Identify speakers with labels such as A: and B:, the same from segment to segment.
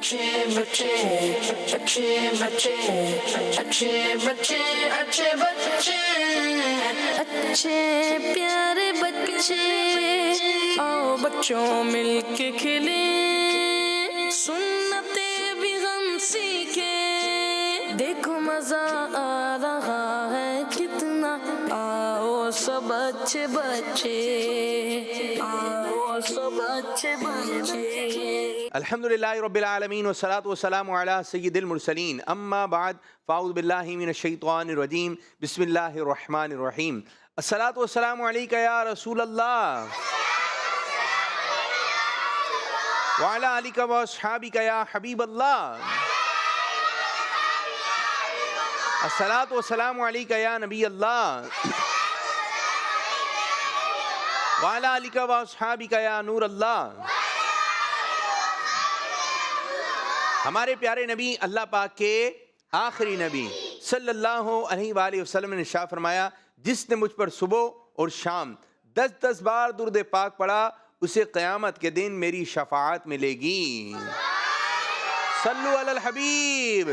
A: अच्छे बच्चे अच्छे बच्चे अच्छे बच्चे अच्छे बच्चे अच्छे प्यारे बच्चे आओ बच्चों मिलके खेलें सुन्नते भी हम सीखे देखो मजा आ रहा है कितना आओ सब अच्छे बच्चे आओ सब अच्छे बच्चे।
B: अल्हम्दुलिल्लाहि रब्बिल आलमीन वस्सलातु वस्सलामु अला सय्यिदिल मुरसलीन अम्मा बाद फ़अऊज़ु बिल्लाहि मिनश शैतानिर रजीम बिस्मिल्लाहिर रहमानिर रहीम अस्सलातु वस्सलामु अलैका या रसूलल्लाह व अला आलिका व अस्हाबिका या हबीबल्लाह अस्सलातु वस्सलामु अलैका या नबी अल्लाह व अला आलिका व अस्हाबिका या नूर अल्लाह। हमारे प्यारे नबी अल्लाह पाक के आखिरी नबी सल्लल्लाहु अलैहि वसल्लम ने इरशाद फरमाया, जिसने मुझ पर सुबह और शाम 10-10 बार दुरूद पाक पढ़ा उसे क़यामत के दिन मेरी शफाअत मिलेगी। सल्लु अलल हबीब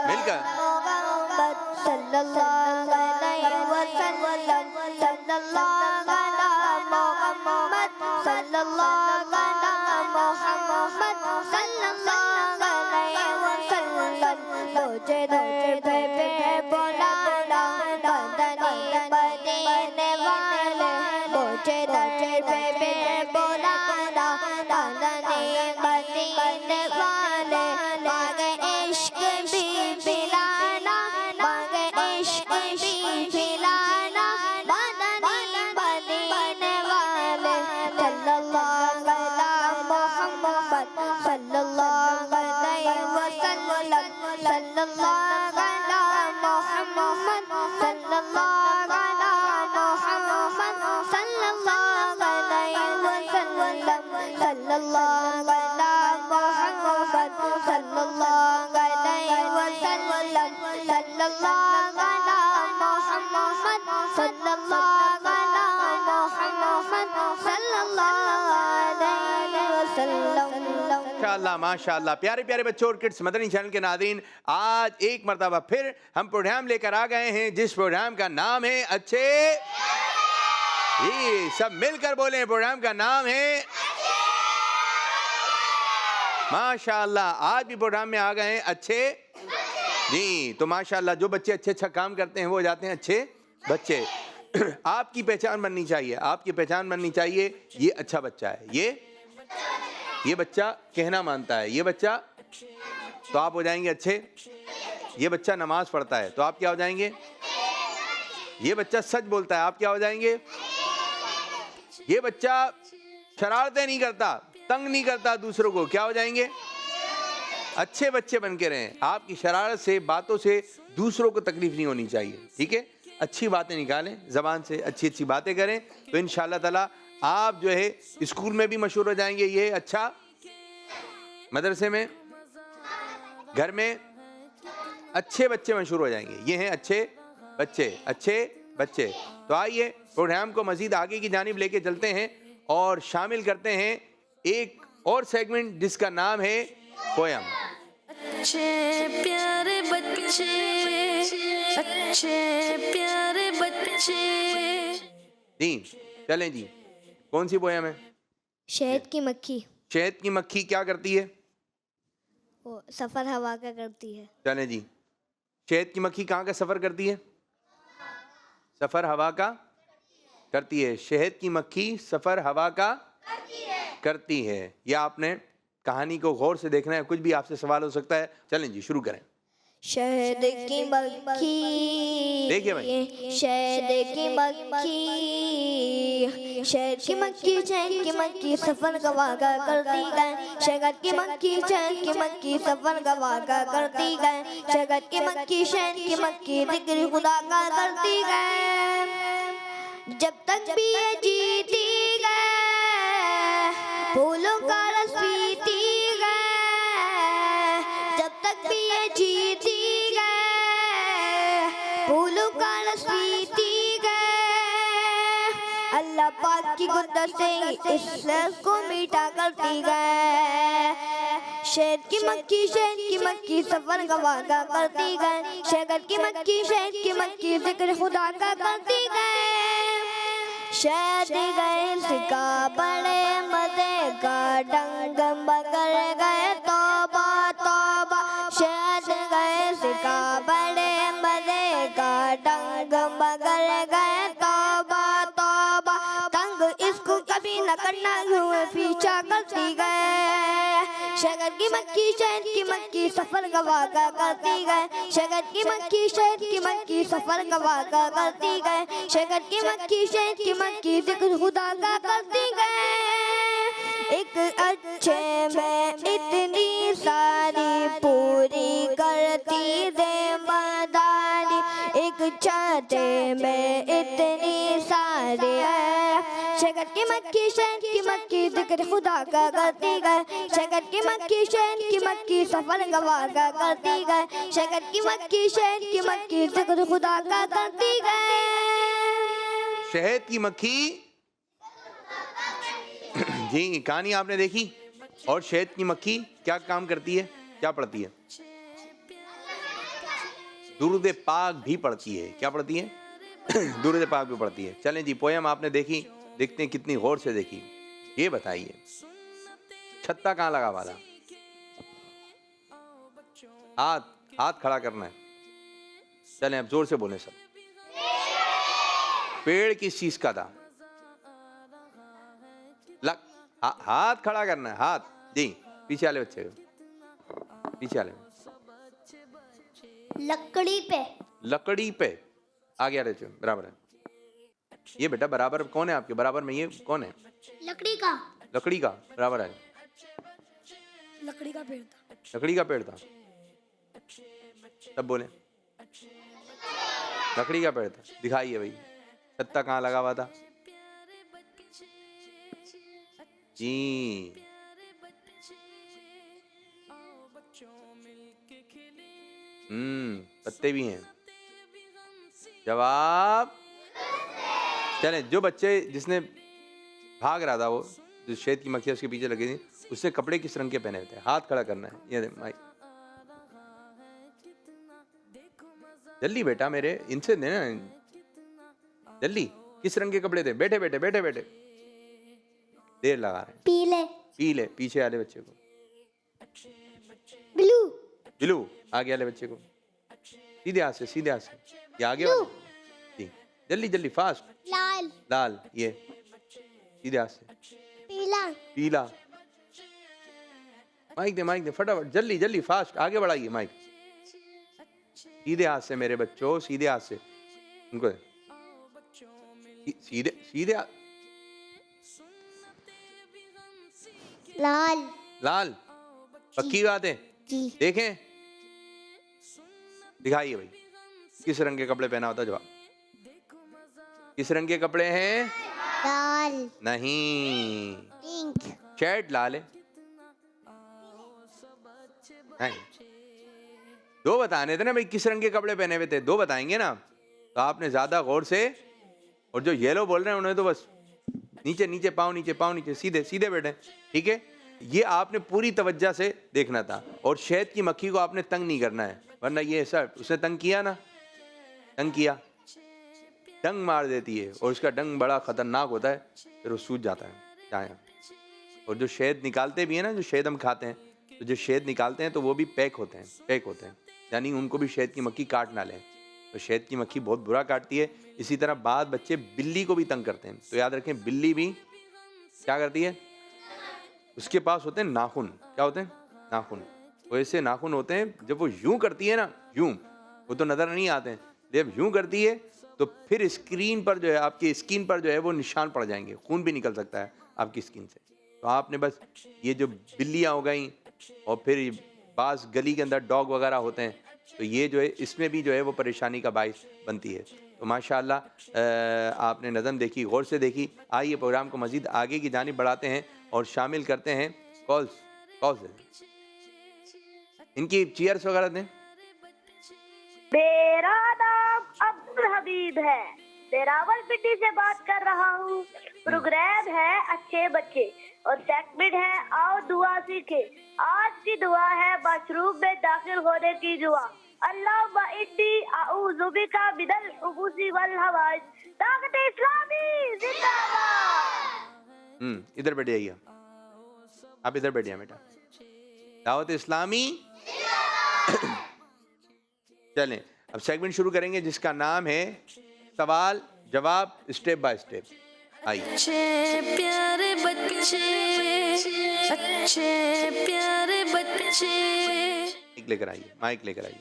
B: मिलकर माशाअल्लाह। प्यारे प्यारे बच्चों और किड्स मदनी चैनल के नाज़रीन, आज एक मरतबा फिर हम प्रोग्राम लेकर आ गए हैं जिस प्रोग्राम का नाम है अच्छे। ये सब मिलकर बोलें, प्रोग्राम का नाम है माशाअल्लाह। आज भी प्रोग्राम में आ गए हैं अच्छे जी। तो माशाअल्लाह जो बच्चे अच्छे अच्छा काम करते हैं वो हो जाते हैं अच्छे बच्चे। आपकी पहचान बननी चाहिए, आपकी पहचान बननी चाहिए ये अच्छा बच्चा है, ये बच्चा कहना मानता है, ये बच्चा, तो आप हो जाएंगे अच्छे। ये बच्चा नमाज पढ़ता है तो आप क्या हो जाएंगे। ये बच्चा सच बोलता है, आप क्या हो जाएंगे। ये बच्चा शरारतें नहीं करता, तंग नहीं करता दूसरों को, क्या हो जाएंगे। अच्छे बच्चे बन के रहें। आपकी शरारत से, बातों से दूसरों को तकलीफ नहीं होनी चाहिए, ठीक है। अच्छी बातें निकालें, ज़बान से अच्छी अच्छी बातें करें तो इंशाअल्लाह ताला आप जो है स्कूल में भी मशहूर हो जाएंगे। ये अच्छा, मदरसे में, घर में अच्छे बच्चे मशहूर हो जाएंगे। ये हैं अच्छे बच्चे, अच्छे बच्चे। तो आइए प्रोग्राम को मज़ीद आगे की जानिब लेके चलते हैं और शामिल करते हैं एक और सेगमेंट जिसका नाम है पोयम।
A: अच्छे प्यारे बच्चे अच्छे प्यारे बच्चे।
B: जी चलें जी, कौन सी पोयम है।
C: शहद की मक्खी।
B: शहद की मक्खी क्या करती है।
C: वो सफ़र हवा का करती है।
B: चलें जी, शहद की मक्खी कहाँ का सफ़र करती है। सफ़र हवा का करती है। शहद की मक्खी सफ़र हवा का करती है। या आपने कहानी को गौर से देखना है, कुछ भी आपसे सवाल हो सकता है। चलें जी शुरू करें।
C: शहद की मक्खी,
B: देखिए भाई,
C: शहद की मक्खी, शहद की मक्खी, शहद की मक्खी सफर गवा का करती गए। शहद की मक्खी, शहद की मक्खी सफर गवा का करती गए। शहद की मक्खी, शहद की मक्खी जिक्र खुदा का करती गए। जब तक भी ये जीती गए, फूलों का रस पीती गए। जब तक भी ये जीती गए, फूलों का रस पीती गए। अल्लाह पाक की कुदरत से इस रस को मीठा करती गए। शहद की मक्खी सफर का वादा करती गए, शहद की मक्खी जिक्र खुदा का करती गए। शहद गए सिका बड़े मजे का डंग मगर गए तौबा तौबा, शहद गए सिका बड़े मजे का डंग मगर गए तौबा तौबा, तंग इसको कभी न करना हुए पीछा करती गए। शहद की मक्खी सफर का वादा करती गए, शहद की मक्खी सफर का वादा करती गए, शहद की मक्खी जिक्र खुदा का करती गए। एक अच्छे में इतनी सारी पूरी करती जिम्मेदारी, एक छाते में इतनी सारी है। शहद की मक्खी जिक्र खुदा का करती गए, शहद की मक्खी सफर का वादा करती गए, शहद की मक्खी जिक्र खुदा का करती गए।
B: शहद की मक्खी जी कहानी आपने देखी। और शहद की मक्खी क्या काम करती है, क्या पढ़ती है? दुरूद पाक भी पढ़ती है। क्या पढ़ती है? दुरूद पाक भी पढ़ती है। चलें जी, पोयम आपने देखी, देखते हैं कितनी गौर से देखी। ये बताइए छत्ता कहाँ लगा हुआ था? हाथ खड़ा करना है। चलें अब जोर से बोलें सब। पेड़ किस चीज का था? हाथ खड़ा करना है, हाथ जी। पीछे वाले बच्चे, पीछे वाले। लकड़ी पे। आगे वाले बच्चे बराबर है। ये बेटा बराबर कौन है आपके? बराबर में ये कौन है?
D: लकड़ी का
B: बराबर है।
D: लकड़ी का पेड़ था।
B: लकड़ी का पेड़ था। सब बोले लकड़ी का पेड़ था। दिखाइए भाई छत्ता कहाँ लगा हुआ था जी? पत्ते भी हैं। जवाब चले। जो बच्चे जिसने भाग रहा था, वो जो शहद की मक्खी उसके पीछे लगी थी, उसने कपड़े किस रंग के पहने हुए थे? हाथ खड़ा करना है। ये माइक जल्दी बेटा मेरे, इनसे देना जल्दी। किस रंग के कपड़े थे? बैठे बैठे बैठे बैठे देर लगा रहे। पीले। पीछे वाले बच्चे को ब्लू। आगे वाले बच्चे को सीधे हाथ से ये आगे वाले जी। जल्दी जल्दी फास्ट। लाल। ये सीधे हाथ से पीला। माइक दे फटाफट जल्दी जल्दी फास्ट आगे बढ़ाइए माइक। सीधे हाथ से मेरे बच्चों, सीधे हाथ से उनको सीधे हाथ। लाल पक्की बात है जी। देखें दिखाइए भाई किस रंग के कपड़े पहना होता? जवाब किस रंग के कपड़े हैं?
C: लाल
B: नहीं,
C: पिंक।
B: शर्ट लाल है। नहीं, दो बताने थे ना भाई, किस रंग के कपड़े पहने हुए थे? दो बताएंगे ना तो आपने ज्यादा गौर से। और जो येलो बोल रहे हैं उन्हें तो बस नीचे नीचे पाँव नीचे सीधे सीधे बैठे। ठीक है, ये आपने पूरी तवज्जो से देखना था। और शहद की मक्खी को आपने तंग नहीं करना है, वरना ये सर उसने तंग किया ना, तंग किया डंग मार देती है। और उसका डंग बड़ा खतरनाक होता है, फिर वो सूज जाता है चाहे। और जो शहद निकालते भी है ना, जो शहद हम खाते हैं, तो जो शहद निकालते हैं तो वो भी पैक होते हैं, यानी उनको भी शहद की मक्खी काट ना लें। तो शहद की मक्खी बहुत बुरा काटती है। इसी तरह बाद बच्चे बिल्ली को भी तंग करते हैं, तो याद रखें बिल्ली भी क्या करती है? उसके पास होते हैं नाखून। क्या होते हैं? नाखून। वो ऐसे नाखून होते हैं, जब वो यूं करती है ना, यूं, वो तो नजर नहीं आते हैं, जब यूं करती है तो फिर स्क्रीन पर जो है, आपकी स्किन पर जो है वो निशान पड़ जाएंगे, खून भी निकल सकता है आपकी स्किन से। तो आपने बस ये जो बिल्लियाँ हो गई, और फिर बास गली के अंदर डॉग वगैरह होते हैं, तो ये जो है इसमें भी जो है वो परेशानी का बाइस बनती है। तो माशाल्लाह आपने नज़म देखी, गौर से देखी। आइए प्रोग्राम को मज़ीद आगे की जानिब बढ़ाते हैं और शामिल करते हैं कॉल्स। इनकी चीयर्स वगैरह दें।
E: मेरा नाम अब्दुल हबीब है, मैं रावलपिंडी से बात कर रहा हूँ। प्रोग्राम है अच्छे बच्चे। और सेकंड है आओ दुआ सीखे। आज की दुआ है मशरूब में दाखिल होने की दुआ। अल्लाहुम्मा इन्नी अऊज़ु बिका मिनल खुबूसी वल हवाइज। दावत इस्लामी जिंदाबाद।
B: इधर बैठ जाइए, आप इधर बैठ जाइए बेटा। दावत इस्लामी। चलें, अब सेगमेंट शुरू करेंगे जिसका नाम है सवाल जवाब स्टेप बाय स्टेप। आइए।
A: अच्छे प्यारे बच्चे, अच्छे प्यारे बच्चे।
B: माइक लेकर आइए, माइक लेकर आइए।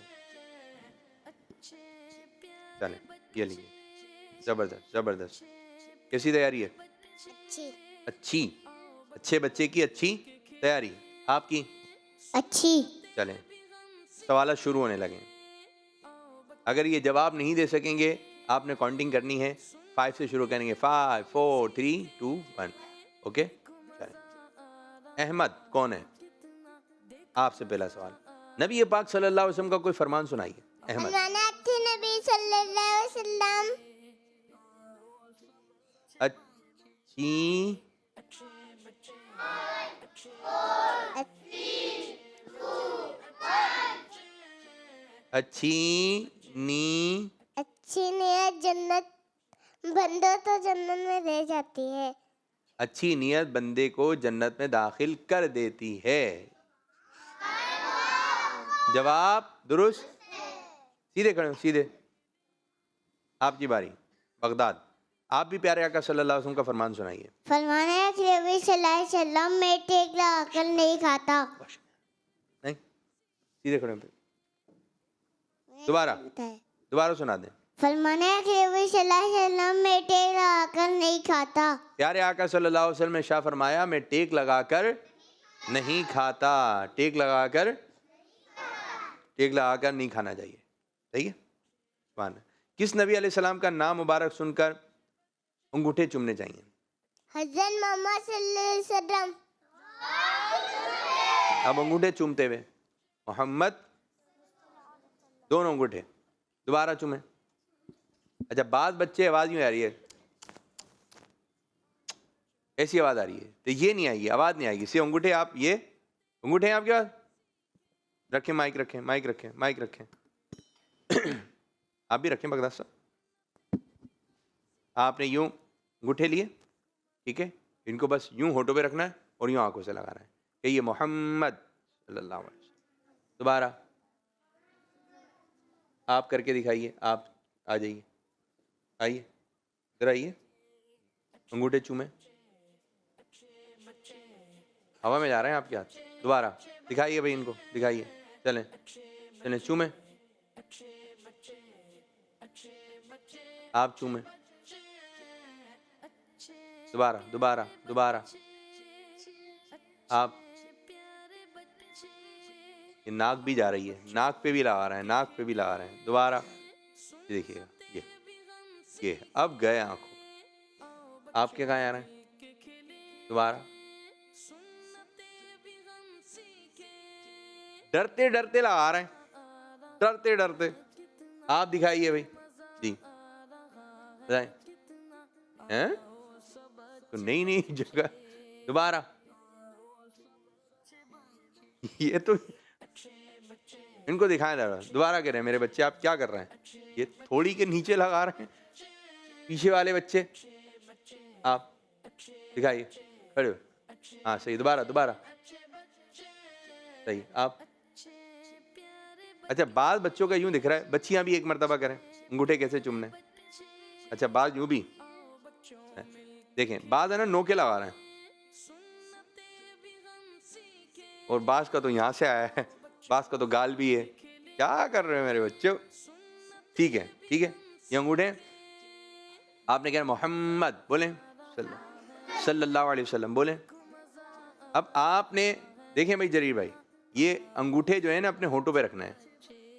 B: चलें, ये लीजिए। जबरदस्त जबरदस्त। कैसी तैयारी है? अच्छी। अच्छे बच्चे की अच्छी तैयारी। आपकी
C: अच्छी।
B: चलें, सवाल शुरू होने लगे। अगर ये जवाब नहीं दे सकेंगे आपने काउंटिंग करनी है। 5 से शुरू करेंगे। 5 4 3 2 1। ओके, चलें। अहमद कौन है? आपसे पहला सवाल। नबी पाक सल्लल्लाहु अलैहि वसल्लम का कोई फरमान सुनाइए। अहमद।
C: नबी सल्लल्लाहु अलैहि वसल्लम।
B: अच्छी अच्छी नी
C: अच्छी नियत जन्नत बंदों तो जन्नत में ले जाती है।
B: अच्छी नियत बंदे को जन्नत में दाखिल कर देती है। जवाब दुरुस्त। सीधे खड़े हो, सीधे। आपकी बारी। बगदाद, आप भी प्यारे आका सल्लल्लाहु अलैहि वसल्लम का फरमान सुनाइए।
C: फरमान है कि नबी सल्लल्लाहु अलैहि वसल्लम में टेक लगाकर नहीं खाता।
B: नहीं, सीधे खड़े हो। दोबारा सुना दें।
C: फरमान है कि नबी सल्लल्लाहु अलैहि वसल्लम में टेक लगाकर नहीं खाता।
B: प्यारे आका सल्लल्लाहु अलैहि वसल्लम ने शाह फरमाया मैं टेक लगाकर नहीं खाता। टेक लगाकर नहीं खाना चाहिए। सही है। किस नबी अलैहिस्सलाम का नाम मुबारक सुनकर अंगूठे चूमने चाहिए?
C: हज़रत मोहम्मद सल्लल्लाहु अलैहि वसल्लम।
B: अब अंगूठे चूमते हुए मोहम्मद, दोनों अंगूठे दोबारा चूमे। अच्छा, बाद बच्चे आवाज यूं आ रही है, ऐसी आवाज आ रही है, तो ये नहीं आएगी, आवाज नहीं आएगी। सिर्फ अंगूठे, आप ये अंगूठे हैं आपके पास, रखें, माइक रखें, माइक रखें, माइक रखें। आप भी रखें बगदाद साहब। आपने यूं अंगूठे लिए, ठीक है, इनको बस यूं होठों पे रखना है और यूं आंखों से लगाना है कि ये मोहम्मद सल्लल्लाहु अलैहि वसल्लम। दोबारा आप करके दिखाइए। आप आ जाइए, आइए इधर आइए, अंगूठे चूमे, हवा में जा रहे हैं आपके हाथ। दोबारा दिखाइए भाई, इनको दिखाइए। चलें चलें, चूमे, आप चूमे। दोबारा दोबारा दोबारा आप। ये नाक भी जा रही है, नाक पे भी लगा रहे हैं, नाक पे भी लगा रहे हैं। दोबारा ये देखिएगा, ये अब गए आंखों। आपके कहाँ आ रहे हैं? दोबारा डरते डरते लगा रहे हैं, डरते डरते। आप दिखाइए भाई जी, बताएं हैं तो नई नई जगह। दोबारा ये तो इनको दिखाएं जरा। दोबारा करें मेरे बच्चे, आप क्या कर रहे हैं? ये थोड़ी के नीचे लगा रहे हैं, पीछे वाले बच्चे। आप दिखाइए, खड़े हो। हाँ सही, दोबारा दोबारा सही। आप अच्छा, बाल बच्चों का यूं दिख रहा है, बच्चियां भी एक मर्तबा करें अंगूठे कैसे चूमने। अच्छा, बाल यूं भी देखें, बाल है ना नोके लगा रहे हैं, और बास का तो यहाँ से आया है, बास का तो गाल भी है। क्या कर रहे हैं मेरे बच्चों? ठीक है ठीक है, ये अंगूठे आपने क्या मोहम्मद बोले, सल्लल्लाहु अलैहि वसल्लम बोले। अब आपने देखें भाई जरीर भाई, ये अंगूठे जो है ना अपने होठों पे रखना है।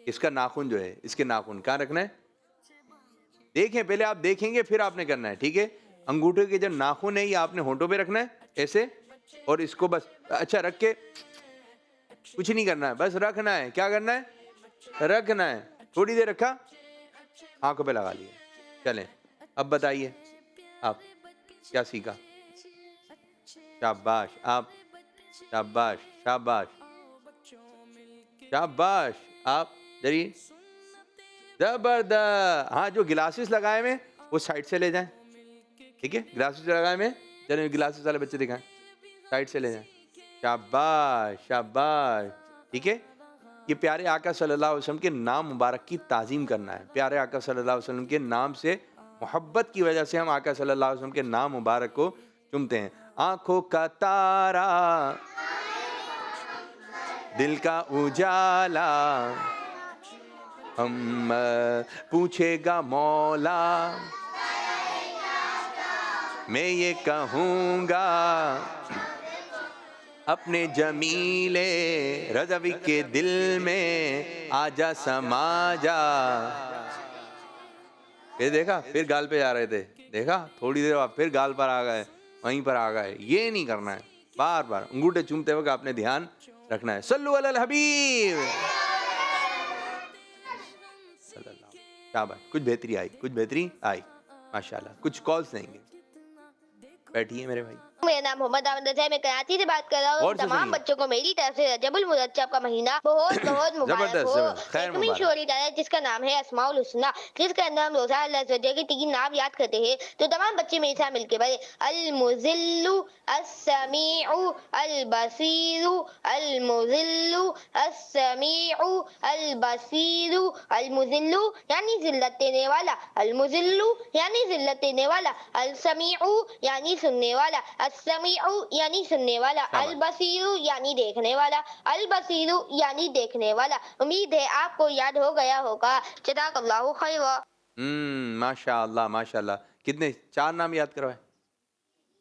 B: इसका नाखून जो है, इसके नाखून कहाँ रखना है? देखें पहले, आप देखेंगे फिर आपने करना है, ठीक है। अंगूठे के जो नाखून है ये आपने होठों पे रखना है ऐसे, और इसको बस अच्छा रख के कुछ नहीं करना है, बस रखना है। क्या करना है? रखना है। थोड़ी देर रखा, आंखों पे लगा लिया। चलें अब बताइए आप क्या सीखा। शाबाश, आप शाबाश शाबाश शाबाश, आप जरिए जबरदस्त। हाँ, जो गिलासेस लगाए हुए वो साइड से ले जाएं, ठीक है? गिलासेस लगाए हुए, चलिए गिलासेस वाले बच्चे दिखाएं, साइड से ले जाएं। शाबाश शाबाश, ठीक है? ये प्यारे आका सल्लल्लाहु अलैहि वसल्लम के नाम मुबारक की ताज़ीम करना है। प्यारे आका सल्लल्लाहु अलैहि वसल्लम के नाम से मोहब्बत की वजह से हम आका सल्लल्लाहु अलैहि वसल्लम के नाम मुबारक को चूमते हैं। आंखों का तारा, दिल का उजाला, हम पूछेगा मौला, मैं ये कहूँगा अपने जमीले रज़वी के दिल में आजा समा जा। फिर देखा, फिर गाल पे जा रहे थे, देखा थोड़ी देर बाद फिर गाल पर आ गए, वहीं पर आ गए। ये नहीं करना है, बार बार अंगूठे चूमते वक्त आपने ध्यान रखना है। सल्लु अलल हबीब सल्लल्लाहु। शाबाश, कुछ बेहतरी आई, कुछ बेहतरी आई माशाल्लाह। कुछ कॉल्स देंगे, बैठिए मेरे भाई।
F: मेरा नाम मोहम्मद आमद है, मैं कराची से बात कर रहा हूँ। तमाम बच्चों को मेरी तरफ से रजबुल मुरज्जब का महीना बहुत बहुत मुबारक हो। एक मिशोरी है जिसका नाम है अस्माउल हुस्ना, जिसके अंदर हम रोजा अल्लाह के 3 नाम याद करते हैं। तो तमाम बच्चे मेरे साथ मिलके पढ़े, अल मुज़िल्लु अस-समीउ अल बसीरु, अल मुज़िल्लु अस-समीउ अल बसीरु। अल मुज़िल्लु यानी जिल्लत देने वाला, अल मुज़िल्लु यानी जिल्लत देने वाला, अल समीउ यानी सुनने वाला, अस-समीउ यानी सुनने वाला, अल बसीरु यानी देखने वाला, अल बसीरु यानी देखने वाला। उम्मीद है आपको याद हो गया होगा। जज़ाकल्लाहु खैरा।
B: माशाअल्लाह माशाअल्लाह। कितने? 4 नाम याद करवाए?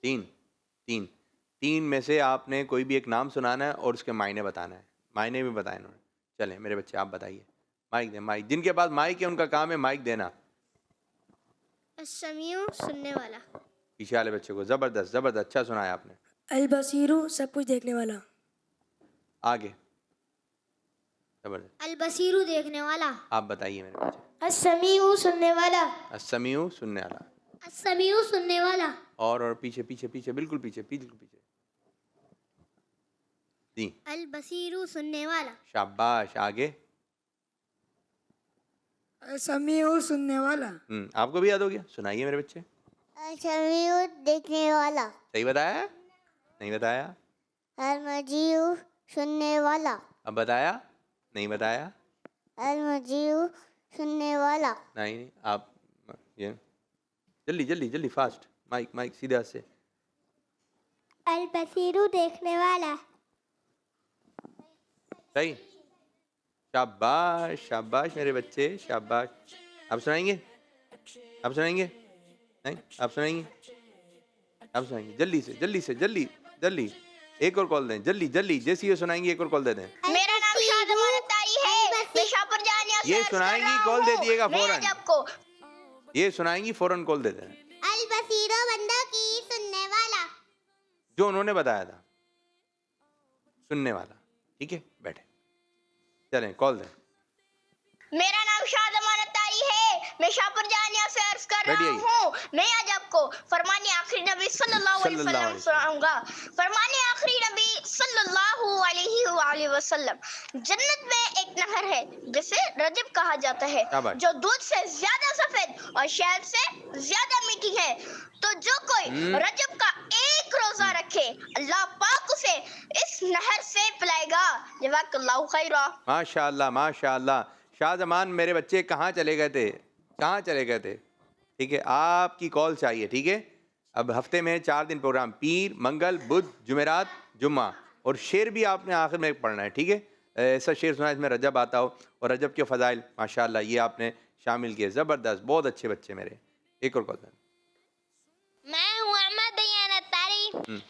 B: 3 में से आपने कोई भी एक नाम सुनाना है और उसके मायने बताना है। मायने भी बताए उन्होंने। चलें मेरे बच्चे, आप बताइए। माइक दें, माइक। जिनके पास माइक है उनका काम है माइक देना।
C: समीउ सुनने वाला।
B: पीछे वाले बच्चे को जबरदस्त जबरदस्त, अच्छा सुनाया आपने।
D: अल बसीरु सब कुछ देखने वाला।
B: आगे जबरदस्त।
C: अल बसीरु देखने वाला।
B: आप बताइए मेरे बच्चे।
C: अस-समीउ सुनने वाला।
B: अस-समीउ सुनने वाला।
C: अस-समीउ सुनने वाला।
B: और पीछे पीछे पीछे बिल्कुल पीछे बिल्कुल पीछे। जी।
C: अल बसीरु सुनने वाला।
B: शाबाश। आगे।
D: समीउ सुनने वाला।
B: आपको भी याद हो गया? सुनाइए मेरे बच्चे।
C: समीउ देखने वाला।
B: सही बताया? नहीं बताया?
C: अल मजीउ सुनने वाला।
B: अब बताया? नहीं बताया?
C: अल मजीउ सुनने वाला।
B: नहीं, आप ये जल्दी जल्दी जल्दी फास्ट। माइक माइक सीधा से।
C: अल बसीरु देखने वाला।
B: सही। शाबाश शाबाश मेरे बच्चे, शाबाश। आप सुनाएंगे? आप सुनाएंगे? नहीं, आप सुनाएंगे? आप सुनाएंगे? जल्दी से जल्दी से जल्दी जल्दी। एक और कॉल दें, जल्दी जल्दी। जैसे ये सुनाएंगे एक और कॉल दे दें।
F: मेरा नाम शादमान अत्तारी है, मैं शाहपुर जानिया से
B: ये सुनाएंगी कॉल दे दिएगा फौरन।
F: आपको
B: ये सुनाएंगी फौरन कॉल दे दें।
C: अल बसीरु बंदों की सुनने वाला।
B: जो उन्होंने बताया था, सुनने वाला। ठीक है, बैठे। चलें कॉल दें।
F: मेरा नाम शादमान अत्तारी है, मैं शाहपुर जानिया से अर्ज कर रहा हूँ। मैं आज आपको फरमाने आखिरी नबी सल्लल्लाहु अलैहि वसल्लम सुनाऊंगा। फरमाने आखिरी नबी सल्लल्लाहु अलैहि वसल्लम, जन्नत में एक नहर है जिसे रजब कहा जाता है, जो दूध से ज्यादा सफेद और शहद से ज्यादा मीठी है। तो जो कोई रजब का एक रोजा रखे, अल्लाह पाक उसे इस नहर से पिलाएगा। जज़ाकल्लाहु खैरा।
B: माशाअल्लाह माशाअल्लाह। शाहजमान मेरे बच्चे कहाँ चले गए थे? कहाँ चले गए थे? ठीक है, आपकी कॉल चाहिए। ठीक है, अब हफ्ते में 4 दिन प्रोग्राम, पीर मंगल बुध जुमेरात जुम्मा, और शेर भी आपने आखिर में पढ़ना है। ठीक है, ऐसा शेर सुना इसमें रजब आता हो और रजब के फ़ज़ाइल माशाअल्लाह ये आपने शामिल किए। ज़बरदस्त, बहुत अच्छे बच्चे मेरे। एक और कॉल।
F: मैं हूँ अहमद दयान अत्तारी।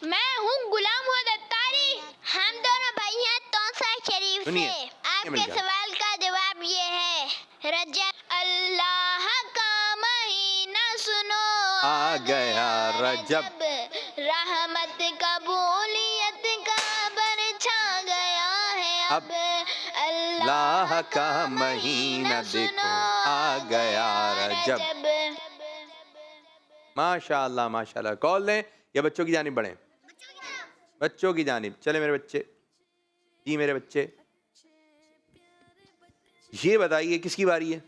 F: मैं हूँ गुलाम अत्तारी। हम दोनों भाई हैं तौसा शरीफ से। आपके सवाल का जवाब ये है, रजब अल्लाह का महीना सुनो,
B: आ गया रजब,
F: रहमत कबूलियत का बरछा गया है अब।
B: अल्लाह का महीना देखो, आ गया रजब। माशाअल्लाह माशाअल्लाह। कॉल लें या बच्चों की जानिब बढ़ें? बच्चों की जानिब। चले मेरे बच्चे, जी मेरे बच्चे, ये बताइए किसकी बारी है?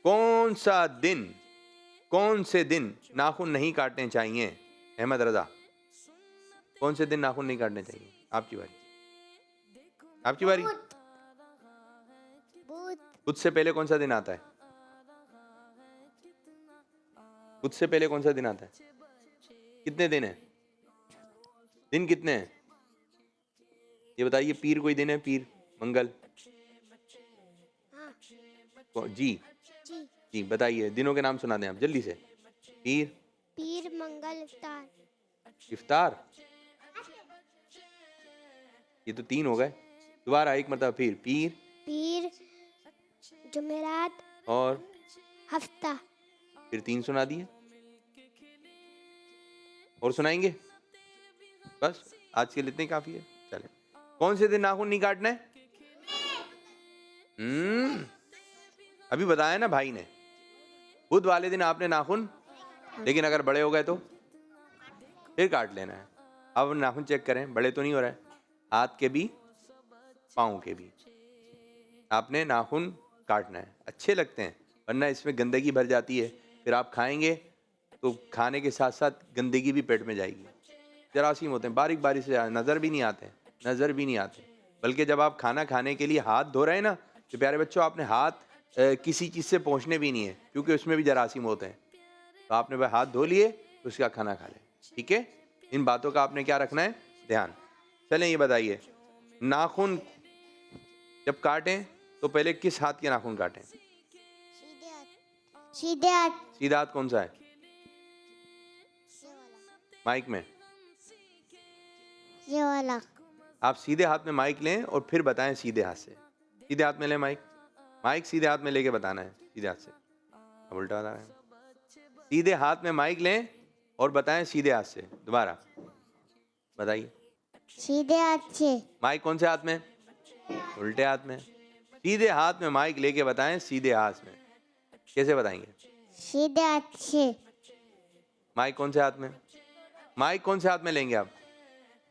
B: कौन सा दिन, कौन से दिन नाखून नहीं काटने चाहिए? अहमद रजा, कौन से दिन नाखून नहीं काटने चाहिए? आपकी बारी, आपकी बारी। बुध से पहले कौन सा दिन आता है? बुध से पहले कौन सा दिन आता है? कितने दिन है? दिन कितने हैं ये बताइए। पीर कोई दिन है? पीर, मंगल, जी जी बताइए, दिनों के नाम सुना दें आप जल्दी से। पीर,
C: पीर, मंगल, इफ्तार।
B: इफ्तार, ये तो 3 हो गए। दोबारा एक मतलब फिर। पीर,
C: पीर, जुमेरात
B: और
C: हफ्ता।
B: फिर 3 सुना दिए, और सुनाएंगे? बस आज के लिए इतने काफी है। चले, कौन से दिन नाखून नहीं काटना है? अभी बताया ना भाई ने, बुध वाले दिन आपने नाखून, लेकिन अगर बड़े हो गए तो फिर काट लेना है। अब नाखून चेक करें, बड़े तो नहीं हो रहे, हाथ के भी पाँव के भी आपने नाखून काटना है। अच्छे लगते हैं, वरना इसमें गंदगी भर जाती है, फिर आप खाएंगे तो खाने के साथ साथ गंदगी भी पेट में जाएगी। जरासीम होते हैं, बारीक बारीक से नज़र भी नहीं आते, नज़र भी नहीं आते। बल्कि जब आप खाना खाने के लिए हाथ धो रहे हैं ना, तो प्यारे बच्चों आपने हाथ किसी चीज़ से पहुँचने भी नहीं है, क्योंकि उसमें भी जरासीम होते हैं। तो आपने भाई हाथ धो लिए तो उसका खाना खा लें, ठीक है? इन बातों का आपने क्या रखना है? ध्यान। चलें ये बताइए, नाखून जब काटें तो पहले किस हाथ के नाखून काटें?
C: सीधे हाथ।
B: सीधा हाथ कौन सा है? माइक में
C: ये वाला।
B: आप सीधे हाथ में माइक लें और फिर बताएं सीधे हाथ से। सीधे हाथ में लें माइक, माइक सीधे हाथ में लेके बताना है सीधे हाथ से। अब उल्टा बता रहे हैं। सीधे हाथ में माइक लें और बताएं सीधे हाथ से। दोबारा बताइए।
C: सीधे हाथ से।
B: माइक कौन से हाथ में? उल्टे हाथ में। सीधे हाथ में माइक लेके बताएं सीधे हाथ में। कैसे बताएंगे?
C: सीधे हाथ से।
B: माइक कौन से हाथ में? माइक कौन से हाथ में लेंगे आप?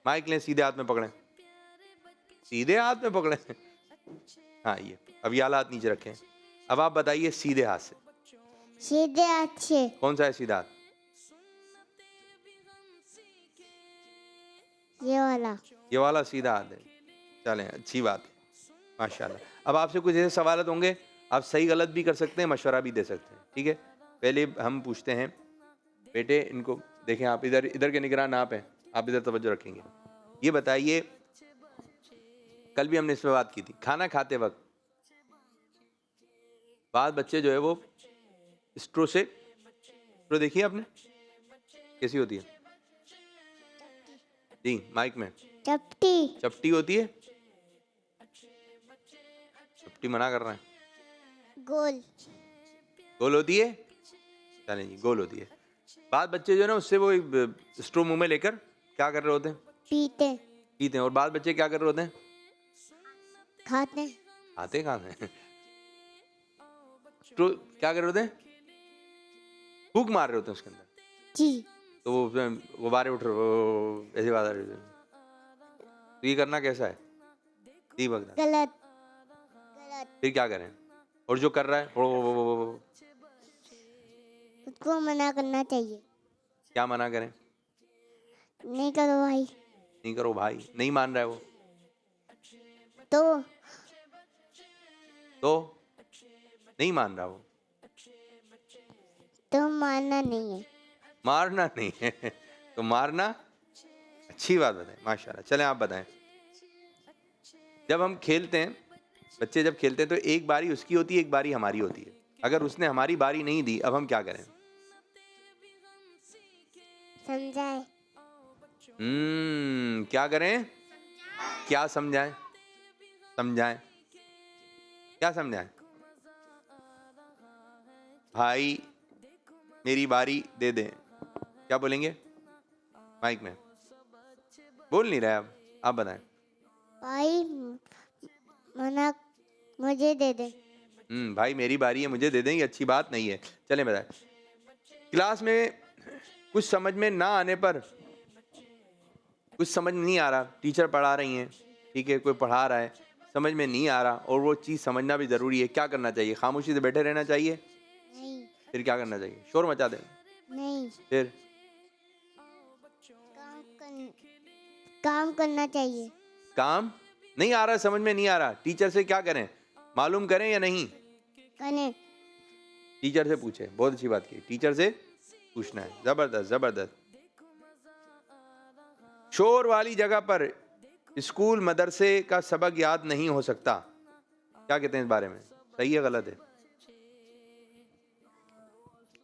B: माइक लें, सीधे हाथ में पकड़ें, सीधे हाथ में पकड़ें। हाँ ये, अब ये हाथ नीचे रखें। अब आप बताइए सीधे हाथ से।
C: सीधे हाथ से।
B: कौन सा है सीधा हाथ?
C: ये वाला।
B: ये वाला सीधा हाथ है। चलें, अच्छी बात है, माशाल्लाह। अब आपसे कुछ ऐसे सवाल होंगे, आप सही गलत भी कर सकते हैं, मशवरा भी दे सकते हैं, ठीक है? पहले हम पूछते हैं, बेटे इनको देखें, आप इधर इधर के निगरान आप हैं, आप इधर तवज्जो रखेंगे। ये बताइए, कल भी हमने इस पर बात की थी, खाना खाते वक्त बाद बच्चे जो है वो स्ट्रो से, स्ट्रो देखिए आपने कैसी होती है? जी माइक में
C: चपटी।
B: चपटी होती है। चपटी मना कर रहे हैं।
C: गोल।
B: गोल होती है। चलें जी, गोल होती है। बाद बच्चे जो है ना, उससे वो स्ट्रो मुंह में लेकर क्या कर रहे होते हैं?
C: पीते।
B: पीते हैं। और बाद बच्चे क्या कर रहे होते हैं?
C: खाते।
B: खाते कहाँ हैं? स्ट्रो क्या कर रहे होते हैं? फूंक मार रहे होते हैं उसके अंदर।
C: जी।
B: तो वो गुब्बारे उठ रहे, ऐसे बात आ रही है। तो ये करना कैसा है? जी बगदा।
C: गलत।
B: फिर क्या करें? और जो कर रहा है
C: उसको मना करना चाहिए।
B: क्या मना करें?
C: नहीं करो भाई।
B: नहीं करो भाई, नहीं मान रहा है वो तो नहीं मान रहा वो,
C: तो मानना नहीं है।
B: मारना नहीं है। तो मारना अच्छी बात बताएं, माशाल्लाह। चलें आप बताएं। जब हम खेलते हैं, बच्चे जब खेलते हैं तो एक बारी उसकी होती है, एक बारी हमारी होती है। अगर उसने हमारी बारी नहीं दी, अब हम क्या करें?
C: समझाए।
B: क्या करें? क्या समझाएं? समझाएं, क्या समझाएं? भाई मेरी बारी दे दें, क्या बोलेंगे? माइक में बोल नहीं रहे आप बताएं।
C: भाई मना मुझे दे दे।
B: भाई मेरी बारी है, मुझे दे दें, ये अच्छी बात नहीं है। चलें बताएं। क्लास में कुछ समझ में ना आने पर, कुछ समझ नहीं आ रहा, टीचर पढ़ा रही हैं, ठीक है, कोई पढ़ा रहा है, समझ में नहीं आ रहा और वो चीज़ समझना भी ज़रूरी है, क्या करना चाहिए? खामोशी से बैठे रहना चाहिए?
C: नहीं
B: फिर क्या करना चाहिए? शोर मचा दें?
C: नहीं,
B: फिर
C: काम करना चाहिए।
B: काम नहीं आ रहा, समझ में नहीं आ रहा, टीचर से क्या करें? मालूम करें या नहीं?
C: करें।
B: टीचर से पूछे, बहुत अच्छी बात की, टीचर से पूछना है, जबरदस्त जबरदस्त। शोर वाली जगह पर स्कूल मदरसे का सबक याद नहीं हो सकता, क्या कहते हैं इस बारे में? सही है गलत है?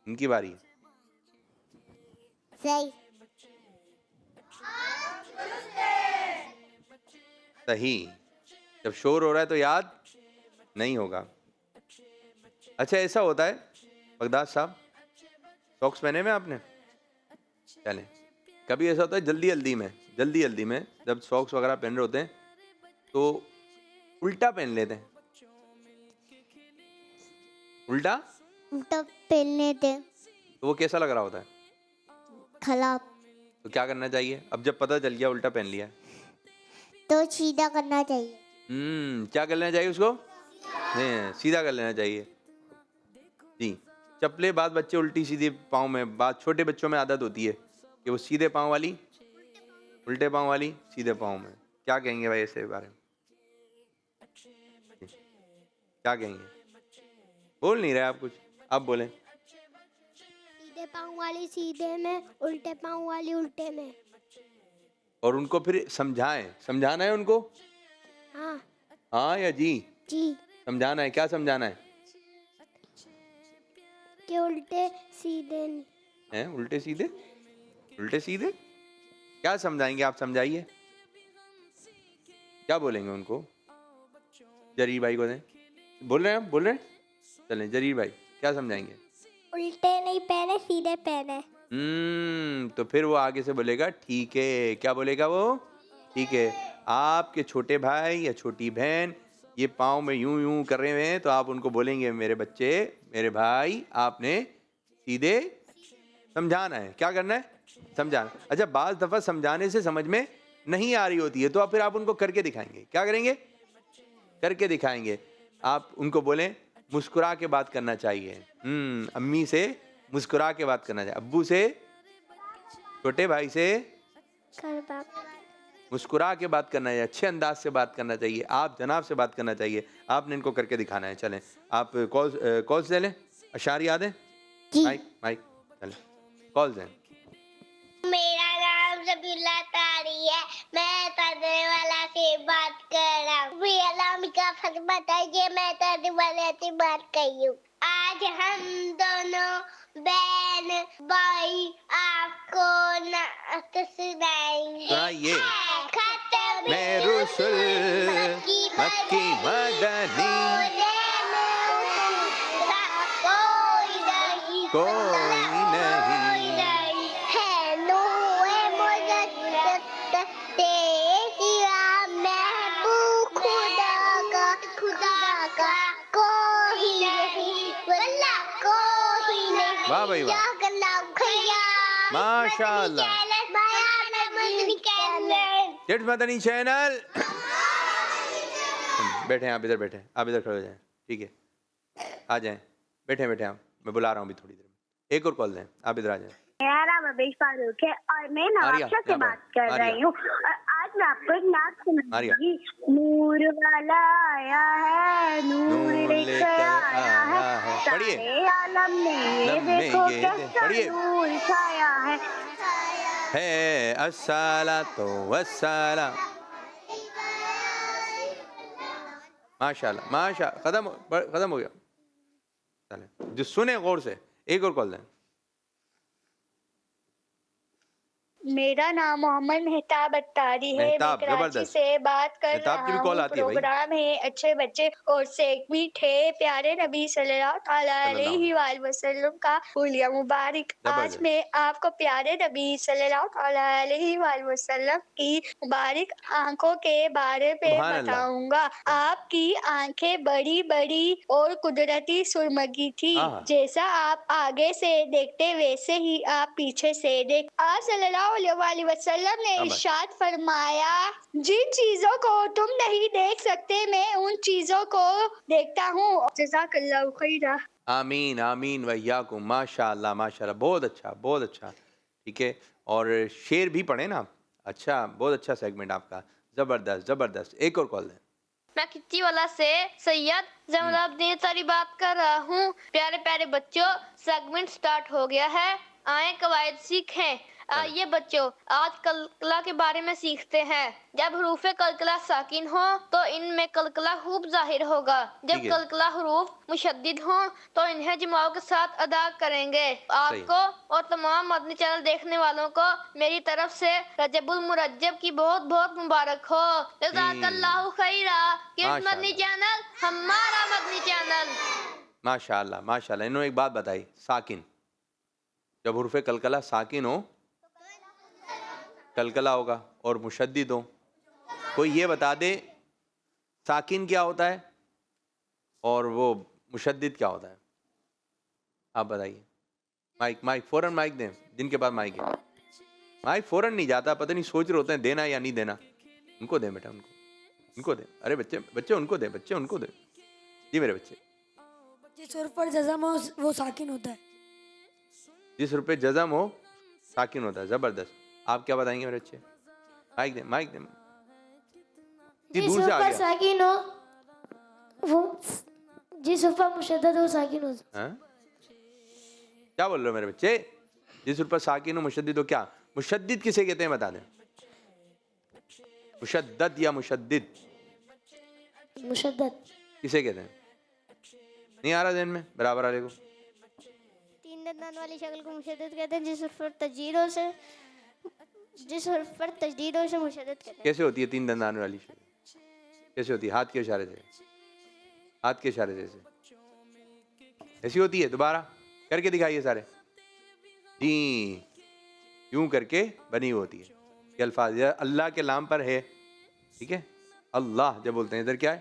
B: इनकी बारी है।
C: सही।
B: सही। जब शोर हो रहा है तो याद नहीं होगा। अच्छा ऐसा होता है बगदाद साहब, सॉक्स पहने में आपने? चलें, कभी ऐसा होता है जल्दी जल्दी में जब सॉक्स वगैरह पहन रहे होते हैं तो उल्टा पहन लेते हैं, उल्टा
C: पहनने थे
B: तो वो कैसा लग रहा होता है?
C: खराब।
B: तो क्या करना चाहिए अब जब पता चल गया उल्टा पहन लिया?
C: तो सीधा करना चाहिए।
B: क्या कर लेना चाहिए उसको? नहीं, सीधा कर लेना चाहिए जी। चप्पलें बाद बच्चे उल्टी सीधी पाँव में, बात छोटे बच्चों में आदत होती है कि वो सीधे पाँव वाली, उल्टे पाँव वाली, सीधे पाँव में। क्या कहेंगे भाई ऐसे बारे में? क्या कहेंगे? बोल नहीं रहे आप कुछ, आप बोलें।
C: सीधे पाँव वाली सीधे में, उल्टे पाँव वाली उल्टे में।
B: और उनको फिर समझाएं, समझाना है उनको?
C: हाँ।
B: हाँ या जी?
C: जी।
B: समझाना है, क्या समझाना है?
C: कि उल्टे सीधे नहीं
B: हैं, उल्टे सीधे, उल्टे सीधे क्या समझाएंगे आप? समझाइए, क्या बोलेंगे उनको? जरीर भाई को दें, बोल रहे हैं, बोल रहे हैं, चलें जरीर भाई क्या समझाएंगे?
C: उल्टे नहीं पहने, सीधे पहने।
B: तो फिर वो आगे से बोलेगा ठीक है, क्या बोलेगा वो? ठीक है, आपके छोटे भाई या छोटी बहन ये पाँव में यूं यूं कर रहे हैं तो आप उनको बोलेंगे मेरे बच्चे, मेरे भाई, आपने सीधे समझाना है। क्या करना है? समझाना। अच्छा बाज़ दफ़ा समझाने से समझ में नहीं आ रही होती है तो फिर आप उनको करके दिखाएंगे। क्या करेंगे? करके दिखाएंगे। आप उनको बोलें मुस्कुरा के बात करना चाहिए। अम्मी से मुस्कुरा के बात करना चाहिए, अब्बू से, छोटे भाई से मुस्कुरा के बात करना चाहिए, अच्छे अंदाज से बात करना चाहिए, आप जनाब से बात करना चाहिए। आपने इनको करके दिखाना है। चलें आप कॉल्स ले लें, अशार याद है? माइक माइक चलें कॉल्स दें।
G: मेरा नाम सबीला तारी है, मैं तर्जमे वाला से बात कर रहा हूँ। का फर्ज बताइए, मैं तर्जमे वाले से बात कर रही हूँ। आज हम दोनों बहन भाई आपको नात सुनाएंगे। खत्म
B: मैं रसूल मक्की मदनी कोई नहीं
G: है नूए मुजद्दद तेरा महबूब खुदा का कोई नहीं, वल्लाह कोई नहीं।
B: वाह भाई वाह, माशाअल्लाह। Kids Madani channel. बैठे आप इधर, बैठे आप इधर खड़े हो जाएं, ठीक है, आ जाएं, बैठे बैठे आप, मैं बुला रहा हूँ अभी थोड़ी देर में। एक और कॉल दें, आप इधर आ जाएं।
E: मेरा नाम अबेश फारूक है और मैं नवाक्षा से बात कर रही हूँ। आज मैं आपको एक नात सुनाऊंगी। नूर वाला आया है, नूर लेकर आया है, सारे आलम में ये देखो कैसा नूर छाया है
B: अस्सलातो वस्सलाम। माशाल्लाह माशाल्लाह, खत्म हो गया। चलें जो सुने गौर से, एक और कॉल दें।
H: मेरा नाम मोहम्मद मेहताब अत्तारी है। मैं
B: मेहताब,
H: कराची
B: जबरदस्त।
H: से बात कर
B: मेहताब की भी
H: रहा
B: कॉल
H: हूँ।
B: आती है भाई।
H: प्रोग्राम है अच्छे बच्चे और सेगमेंट है प्यारे नबी सल्लल्लाहु अलैहि वसल्लम का हुलिया मुबारक। आज
B: जबरदस्त।
H: मैं आपको प्यारे नबी सल्लल्लाहु अलैहि वसल्लम की मुबारक आंखों के बारे में
B: सुभान अल्लाह।
H: बताऊंगा। आपकी आंखें बड़ी बड़ी और कुदरती सुरमगी थी।
B: हाँ।
H: जैसा आप आगे से देखते वैसे ही आप पीछे से देख। आज सल्लल्लाहु अलैहि वसल्लम ने
B: हाँ भाई।
H: इरशाद फरमाया, जिन चीजों को तुम नहीं देख सकते मैं उन चीजों को देखता हूँ। जज़ाकल्लाहु खैरा।
B: आमीन आमीन वैयाकुम। माशाल्लाह माशाल्लाह, बहुत अच्छा बहुत अच्छा। ठीक है, और शेर भी पढ़े ना आप। अच्छा, बहुत अच्छा सेगमेंट आपका, ज़बरदस्त ज़बरदस्त। एक और कॉल दें।
F: मैं खिच्ची वाला से सैयद जमलाब्दीन सारी बात कर रहा हूँ। प्यारे प्यारे बच्चों, सेगमेंट स्टार्ट हो गया है, आए कवायद सीखें। ये बच्चों, आज कलकला के बारे में सीखते हैं। जब हरूफ कलकला साकिन हो तो इनमें कलकला खूब जाहिर होगा। जब
B: ठीक है।
F: कलकला हरूफ मुशद्दिद हो तो इन्हें जमाओं के साथ अदा करेंगे। आपको और तमाम मदनी चैनल देखने वालों को मेरी तरफ से रजबुल मुरज्जब की बहुत बहुत मुबारक हो। जज़ाकल्लाहु खैरा। किस मदनी चैनल? हमारा मदनी चैनल।
B: माशाल्लाह माशाल्लाह। इन्होंने एक बात बताई, साकिन, जब हुर्फ कलकला साकिन हो कलकला होगा और मुशद्दिद हो। कोई ये बता दे साकिन क्या होता है और वो मुशद्दिद क्या होता है? आप बताइए। माइक माइक फ़ौरन माइक दें, जिनके पास माइक है। माइक फ़ौरन नहीं जाता, पता नहीं सोच रहे होते हैं देना या नहीं देना। उनको दें बेटा, उनको दें। अरे बच्चे बच्चे उनको दें, बच्चे उनको दें। जी मेरे बच्चे।
D: जिस हुर्फ पर जज़म हो वो साकिन होता है।
B: जिस रुपये जज़म हो साकिन होता है। ज़बरदस्त। आप क्या बताएंगे मेरे बच्चे? माइक दें, माइक दें।
C: जिस
B: दूर से आ
C: हुर्फ पर
B: गया।
C: साकिन हो वो, जिस हुर्फ पर मुशद्दद हो साकिन हो।
B: हाँ? क्या बोल रहे हो मेरे बच्चे? जिस रुपये साकिन हो मुशद्दिद हो, क्या मुशद्दिद किसे कहते हैं बता दें? मुशद्दद या मुशद्दिद
C: मुशद्दद
B: किसे कहते हैं? नहीं आ रहा ध्यान में? बराबर वाले को।
C: तीन दंदान वाली शक्ल को मुशद्दद कहते हैं। जिस हुर्फ पर तजदीद से मुशद्दद कहते हैं।
B: कैसे होती है तीन दंदान वाली शक्ल? कैसे होती है? हाथ के इशारे से, हाथ के इशारे से ऐसी होती है। दोबारा करके दिखाइए सारे। जी, यूं करके बनी होती है। ये अल्फाज अल्लाह के नाम पर है। ठीक है, अल्लाह जब बोलते हैं इधर क्या है?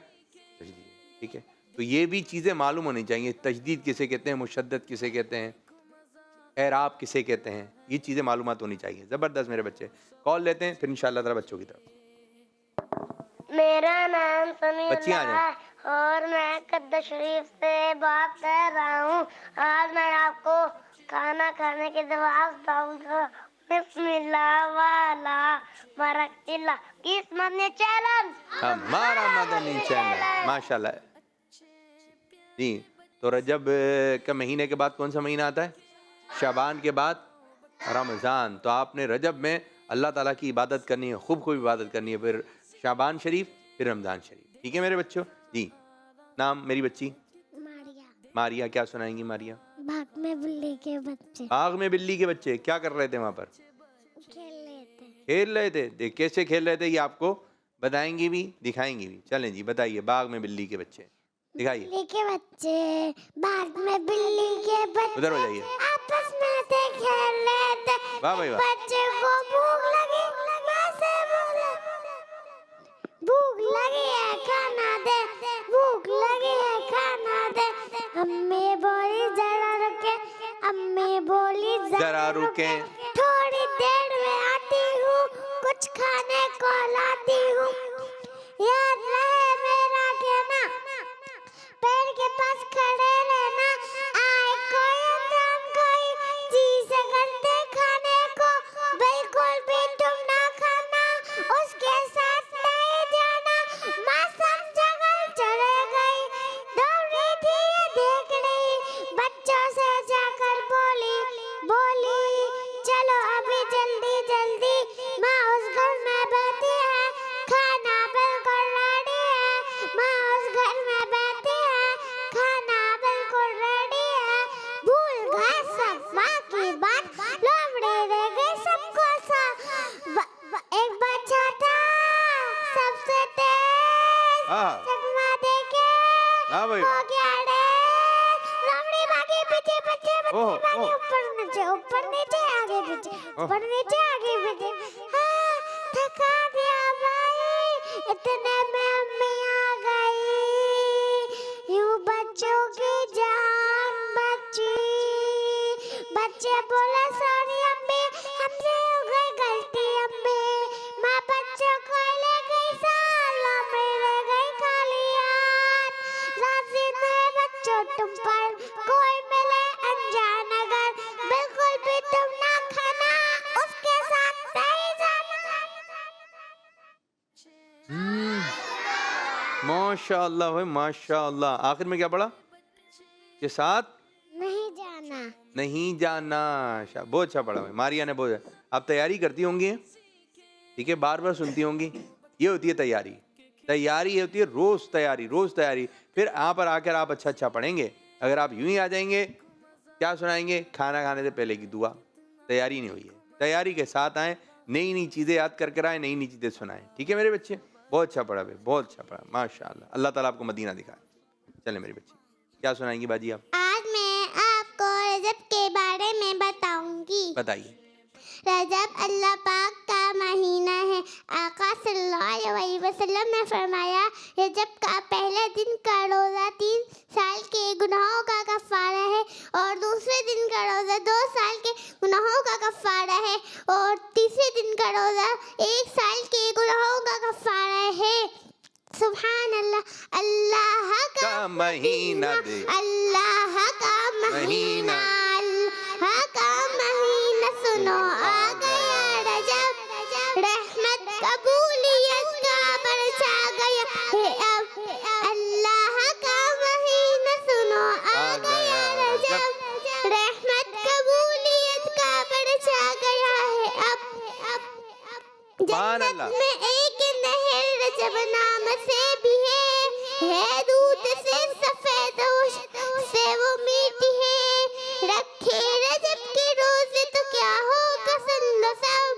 B: तजदीद। ठीक है, तो ये भी चीज़ें मालूम होनी चाहिए। तजदीद किसे कहते हैं, मुशद्दद किसे कहते हैं, एराब किसे कहते हैं, ये चीज़ें मालूमात होनी चाहिए। ज़बरदस्त मेरे बच्चे। कॉल लेते हैं फिर इंशाअल्लाह ताला बच्चों की तरफ।
G: मेरा नाम
B: बच्चियाँ आ
G: समीउल्लाह है और मैं कद्दा शरीफ से बात कर रहा हूँ। आज मैं आपको खाना खाने के जवाब दूंगा। बिस्मिल्लाह वाला बरकतिल्लाह। किस मदनी चैनल?
B: हमारा मदनी चैनल। माशाल्लाह जी। तो रजब के महीने के बाद कौन सा महीना आता है? शाबान के बाद रमज़ान। तो आपने रजब में अल्लाह ताला की इबादत करनी है, खूब खूब इबादत करनी है। फिर शाबान शरीफ, फिर रमज़ान शरीफ। ठीक है मेरे बच्चों जी। नाम मेरी बच्ची?
G: मारिया।
B: मारिया। क्या सुनाएंगी मारिया?
G: बाग में बिल्ली के बच्चे
B: बाग में बिल्ली के बच्चे क्या कर रहे थे वहाँ पर?
G: खेल रहे थे।
B: खेल रहे थे। देख कैसे खेल रहे थे ये आपको बताएंगी भी दिखाएंगी भी। चलें जी, बताइए। बाग में बिल्ली के बच्चे दिखाइए।
G: बिल्ली के बच्चे, बाग में बिल्ली के बच्चे
B: उधर हो जाइए।
G: आपस में थे खेल रहे थे।
B: वाह भाई वाह।
G: बच्चे को भूख लगी, माँ से बोले भूख लगी है खाना दे, भूख लगी है खाना दे। अम्मी बोली जरा रुके, अम्मी बोली
B: जरा रुके,
G: थोड़ी देर में आती हूँ, कुछ खाने को लाती हूँ। याद रहे मेरा कहना, पेड़ के पास खड़े रहना। आए कोई अंजाम कोई चीज करते खाने को, बिल्कुल भी तुम ना खाना, उसके साथ नहीं जाना। माँ समझ गई, चले गई, दौड़ रही थी ये देख रही, बच्चों से जाकर बोली चलो अभी जल्दी जल्दी। माँ उस घर में बैठी है, खाना
B: वाह भाई
C: हो गया रे लोमड़ी भागी पीछे पीछे
B: ओह,
C: बच्चे भागे
B: ओह।
C: ऊपर नीचे आगे पीछे ऊपर नीचे आगे पीछे हाँ थका दिया भाई इतने में अम्मी आ गई यूं बच्चों की जान बची बच्चे बोले सॉरी अम्मी हमसे हो गई गलती अम्मी माँ बच्चों को ले गई सालों में ले गई खाली हाथ राजी नहीं बच्चों तुम पर कोई मिले अनजान अगर बिल्कुल भी तुम ना खाना उसके साथ नहीं जाना
B: माशाअल्लाह भाई माशाअल्लाह। आखिर में क्या पढ़ा? के साथ
C: नहीं जाना
B: नहीं जाना। बहुत अच्छा पढ़ा भाई, मारिया ने बहुत। आप तैयारी करती होंगी, ठीक है, बार बार सुनती होंगी। ये होती है तैयारी। तैयारी ये होती है रोज तैयारी, रोज तैयारी। फिर यहाँ पर आकर आप अच्छा अच्छा पढ़ेंगे। अगर आप यूं ही आ जाएंगे, क्या सुनाएंगे? खाना खाने से पहले की दुआ। तैयारी नहीं हुई है। तैयारी के साथ आए, नई नई चीज़ें याद कर आए, नई नई चीज़ें सुनाएं। ठीक है मेरे बच्चे, बहुत अच्छा पढ़ा भाई, बहुत अच्छा पढ़ा माशाअल्लाह। अल्लाह ताला आपको मदीना दिखाए। चले मेरे बच्चे, क्या सुनाएंगी बाजी आप?
C: आज मैं आपको रजब के बारे में बताऊंगी।
B: बताइए।
C: रजब अल्लाह पाक का महीना है। आका सल्लल्लाहु अलैहि वसल्लम ने फरमाया रजब का पहले दिन का रोज़ा 3 साल के गुनाहों का कफ़ारा है और दूसरे दिन का रोज़ा 2 साल के गुनाहों का कफ़ारा है और तीसरे दिन का रोज़ा 1 साल के गुनाहों का कफ़ारा है। सुभान अल्लाह। अल्लाह का
B: महीना दे,
C: अल्लाह का महीना, अल्लाह का महीना सुनो आ गया रजब, रहमत कबूलियत का बरसा गया है अब। अल्लाह का महीना सुनो आ गया रजब, रहमत कबूलियत का बरसा गया है अब। जन्नत में एक नहर रजब नाम से भी है दूध से सफेद से वो मीठी है। रखे रजब के रोजे तो क्या होगा संदो सब,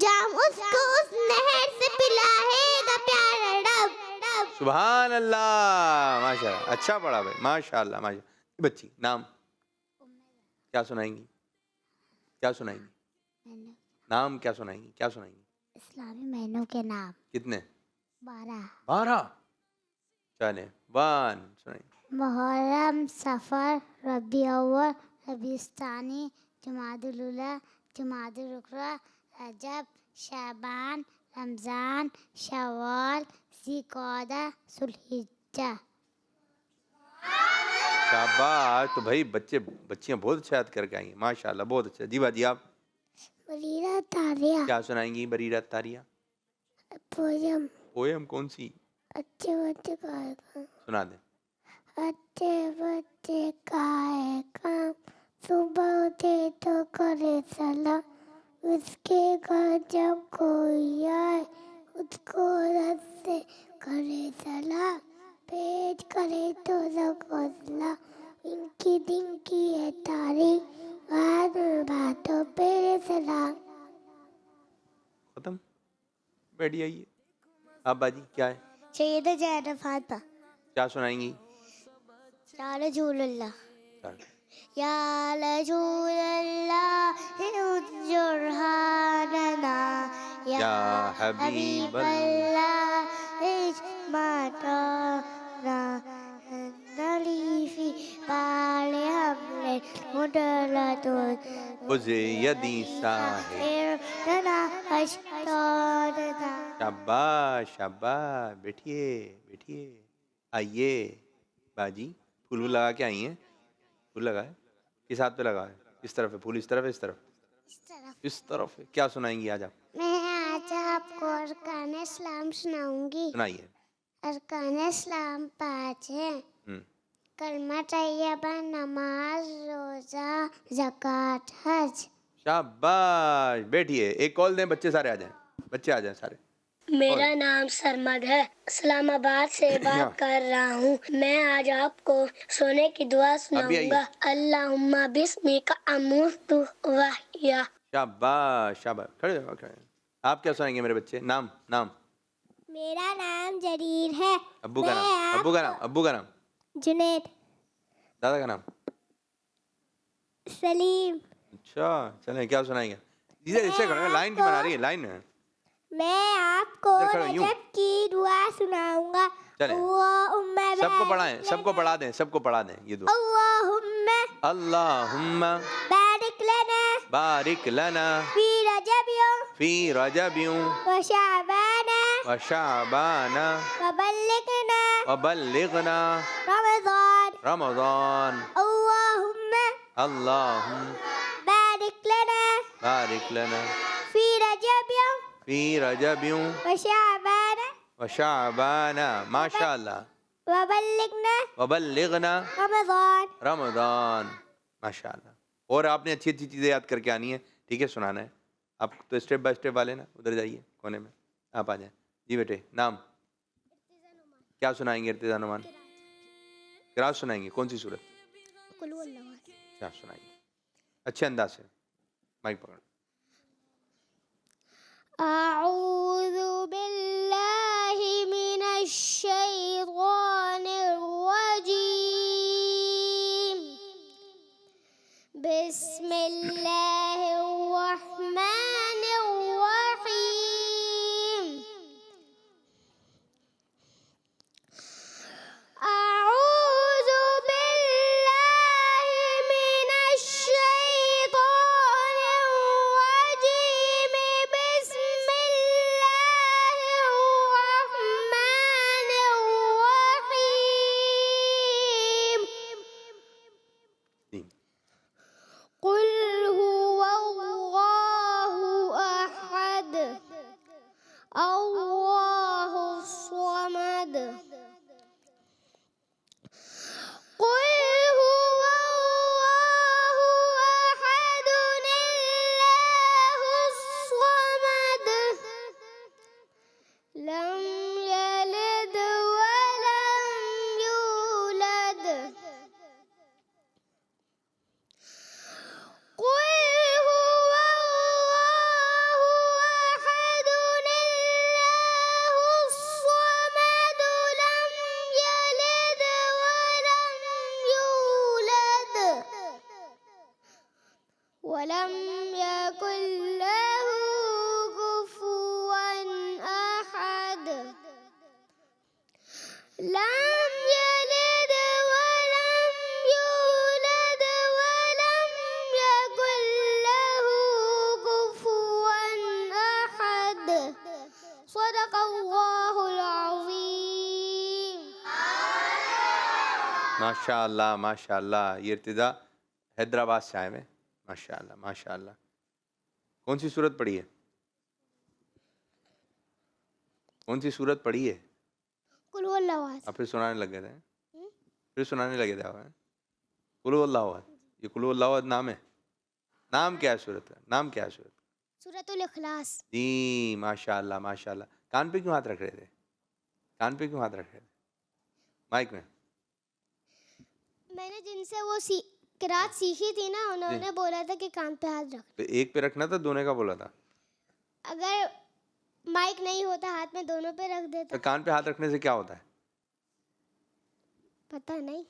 C: जाम उसको उस नहर से पिलाएगा प्यारा रब।
B: सुभान अल्लाह, माशाअल्लाह। अच्छा पढ़ा भाई, माशाअल्लाह माशाअल्लाह। बच्ची नाम क्या सुनाएंगी? क्या सुनाएंगी? नाम क्या सुनाएंगी? क्या सुनाएंगी?
C: इस्लामी महीनों के नाम
B: कितने?
C: 12।
B: चले 1 सुनाएंगे।
C: मुहर्रम, सफ़र, रबी अव्वल, रबीस्तानी, जमादुल उला, जमादुल उखरा, रजब, शाबान, रमज़ान, शव्वाल, ज़िलक़ादा, ज़ुल्हिज्जा।
B: शाबाश। तो भाई बच्चियाँ बहुत अच्छा याद करके आई हैं माशाल्लाह, बहुत अच्छा। जी बाजी आप
C: बरीरा तारिया,
B: क्या सुनाएंगी? बरीरा तारिया
C: पोयम,
B: पोयम कौन सी?
C: अच्छे बच्चे का
B: सुना दें।
C: अच्छे बच्चे का है काम, सुबह उठे तो करे सलाम, उसके घर जब कोई आए उसको रस से करे सलाम, पेट करे तो सबको सलाम, इनकी दिन की है तारीफ, बाद में बातों पे सलाम।
B: खत्म, बैठी आइए। आप बाजी क्या है?
C: सैयदा ज़हरा फातिमा।
B: क्या सुनाएंगी?
C: या रसूलल्लाह,
B: चलो।
C: या रसूलल्लाह जुरहाना,
B: या
C: हबीबल्लाह इस्माताना, नलीफी पाले हमने मुडला तो
B: उसे यदी साहिब। शाबाश शाबाश। बैठिए बैठिए, आइए बाजी। फूल वूल लगा के आई हैं? फूल लगाए किस हाथ पे लगा है? इस तरफ है फूल, इस तरफ है, इस तरफ? इस तरफ है। क्या सुनाएंगी आज आप?
C: मैं आज आपको अरकान इस्लाम सुनाऊंगी।
B: सुनाइए।
C: अरकान इस्लाम 5 हैं। कलमा तैयबा, नमाज, रोजा, ज़कात, हज।
B: शाबाश। बैठिए, एक कॉल दें, बच्चे सारे आ जाएं, बच्चे आ जाएं सारे।
G: मेरा नाम सरमद है, इस्लामाबाद से बात कर रहा हूँ। मैं आज आपको सोने की दुआ सुनाऊंगा। अल्लाहुम्मा बिस्मिका अमूतु वहिया।
B: शाबाश शाबाश। खड़े हो, खड़े। आप क्या सुनाएंगे मेरे बच्चे? नाम नाम
C: मेरा नाम जरीर है।
B: अब्बू का नाम, अब्बू का नाम
C: जुनैद।
B: दादा का नाम
C: सलीम।
B: अच्छा चलें, क्या सुनाएंगे? इधर इससे खड़े, लाइन की बना रही है, लाइन में।
C: मैं आपको
B: इधर खड़ो, यूं।
C: रजब की दुआ सुनाऊंगा।
B: चलें। सबको पढ़ाएं, सबको पढ़ा दें, सबको पढ़ा दें ये दुआ। अल्लाहुम्मा बारिक लना फी रजबियूं व शाबाना व बल्लिगना रमज़ान। अल्लाहुम्मा बारिक लना फी रजबियूं व शाबाना माशाअल्लाह व बल्लिगना रमज़ान। माशाअल्लाह। और आपने अच्छी अच्छी चीज़ें याद करके आनी है, ठीक है? सुनाना है आप तो स्टेप बाय स्टेप वाले ना, उधर जाइए कोने में, आप आ जाएं। जी बेटे, नाम क्या सुनाएंगे? इर्तिज़ा नुमान किरात सुनाएंगे। कौन सी सूरत? क्या सुनाएंगे? अच्छे अंदाज से, माइक पकड़।
C: अऊज़ु बिल्लाहि मिनश शैतानिर रजीम। बिस्मिल्लाहिर रहमानिर रहीम। अऊज़ु बिल्लाहि मिनश शैतानिर रजीम। बिस्मिल्लाहिर रहमानिर रहीम।
B: जी।
C: कुल हुवल्लाहु अहद अल्लाहु समद। कुल हुवल्लाहु अहद अल्लाहु समद। लम यलिद वलम यूलद। कुल हुवल्लाहु अहद अल्लाहु समद। लम यलिद वलम यूलद वलम यकुन लहू कुफुवन अहद। लम यलिद वलम यूलद वलम यकुन लहू कुफुवन अहद। सदक़ल्लाहुल अज़ीम।
B: माशाअल्लाह माशाअल्लाह। ये इर्तिज़ा हैदराबाद से आए हैं। माशाअल्लाह माशाअल्लाह। कौन सी सूरत पढ़ी है? कौन सी सूरत पढ़ी है?
C: कुल हुवल्लाहु अहद।
B: आप फिर सुनाने लगे थे, फिर सुनाने लगे थे आप। कुल हुवल्लाहु अहद, ये कुल हुवल्लाहु अहद नाम है। नाम क्या है सूरत का? नाम क्या है सूरत?
C: सूरतुल इखलास।
B: जी माशाअल्लाह माशाअल्लाह। कान पे क्यों हाथ रख रहे थे? कान पे क्यों हाथ रख रहे थे? माइक में।
C: मैंने जिनसे वो किरात सीखी थी ना, उन्होंने बोला था कि कान पे हाथ रख।
B: तो एक पे रखना था, दोनों का बोला था।
C: अगर माइक नहीं होता हाथ में, दोनों पे रख देता।
B: तो कान पे हाथ रखने से क्या होता है?
C: पता नहीं।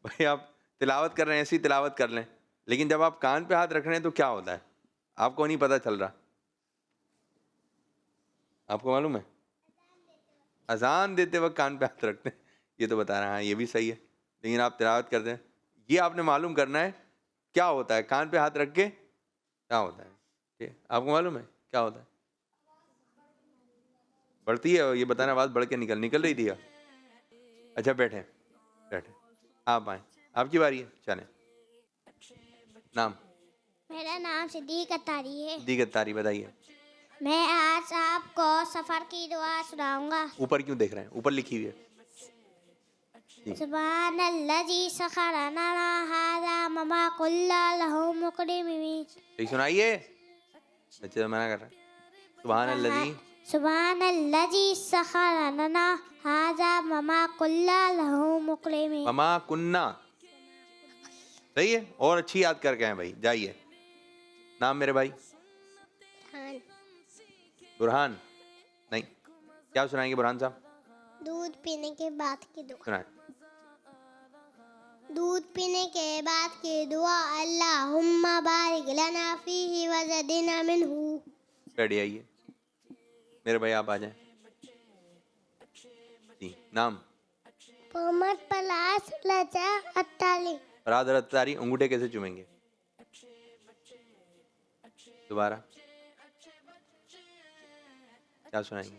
B: भाई आप तिलावत कर रहे हैं, ऐसी तिलावत कर लें, लेकिन जब आप कान पे हाथ रख रहे हैं तो क्या होता है आपको नहीं पता चल रहा? आपको मालूम है? अजान देते वक्त कान पे हाथ रखते हैं, ये तो बता रहा है, ये भी सही है, लेकिन आप तिलावत करते हैं, ये आपने मालूम करना है क्या होता है कान पे हाथ रख के, क्या होता है? ठीक, आपको मालूम है क्या होता है? बढ़ती है, ये बताना, आवाज़ बढ़ के निकल रही थी। अच्छा बैठे बैठे, आप आए, आपकी बारी है, चलें। नाम?
C: मेरा नाम सिद्दीक अत्तारी है।
B: सिद्दीक अत्तारी, बताइए।
C: मैं आज आपको सफर की दुआ सुनाऊंगा।
B: ऊपर क्यों देख रहे हैं? ऊपर लिखी हुई है।
C: सुब्हानल्लज़ी सखर लना हाज़ा वमा कुन्ना लहू मुक़रिनीन।
B: ठीक सुनाइए, बच्चे तो मना कर रहे हैं।
C: सुब्हानल्लज़ी सखर लना हाज़ा वमा कुन्ना लहू मुक़रिनीन।
B: वमा कुन्ना, सही है, और अच्छी याद करके आए भाई। जाइए, नाम मेरे भाई? बुरहान नहीं, क्या सुनाएंगे बुरहान साहब?
G: दूध पीने के बाद की दुआ।
B: सुनाए।
G: दूध पीने के बाद की दुआ, अल्लाहुम्मा बारिक लना फीही व ज़िदना मिन्हु।
B: रेडी आइए मेरे भाई, आप आ जाएं जी। नाम?
G: मोहम्मद पलाश लजा अत्ताली।
B: रादर अत्तारी। अंगूठे कैसे चूमेंगे? दोबारा क्या सुनाएंगे?